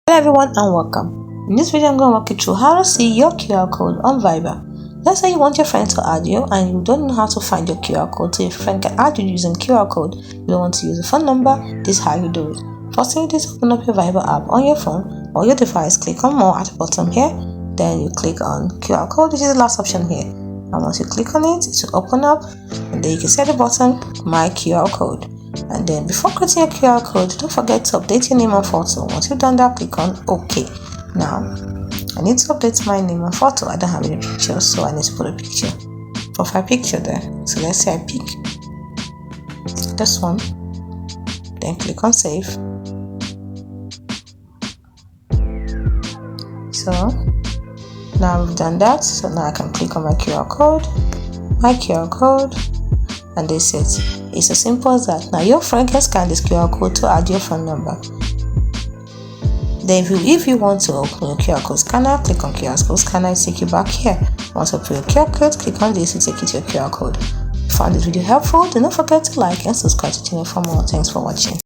Hello everyone and welcome. In this video I'm going to walk you through how to see your QR code on Viber. Let's say you want your friend to add you and you don't know how to find your QR code, so if your friend can add you using QR code, you don't want to use a phone number, this is how you do it. First thing you do is open up your Viber app on your phone or your device, click on more at the bottom here, then you click on QR code, which is the last option here. And once you click on it, it will open up and then you can see at the bottom, my QR code. And then before creating your QR code, don't forget to update your name and photo. Once you've done that, click on OK. Now, I need to update my name and photo. I don't have any pictures, so I need to put a picture. Profile picture there. So let's say I pick this one. Then click on save. So now we've done that. So now I can click on my QR code, and this is it. It's as simple as that. Now your friend can scan this QR code to add your phone number. Then if you want to open your QR code scanner, click on QR code scanner, it take you back here. Once you open your QR code, click on this to take you to your QR code. If you found this video helpful, do not forget to like and subscribe to the channel for more. Thanks for watching.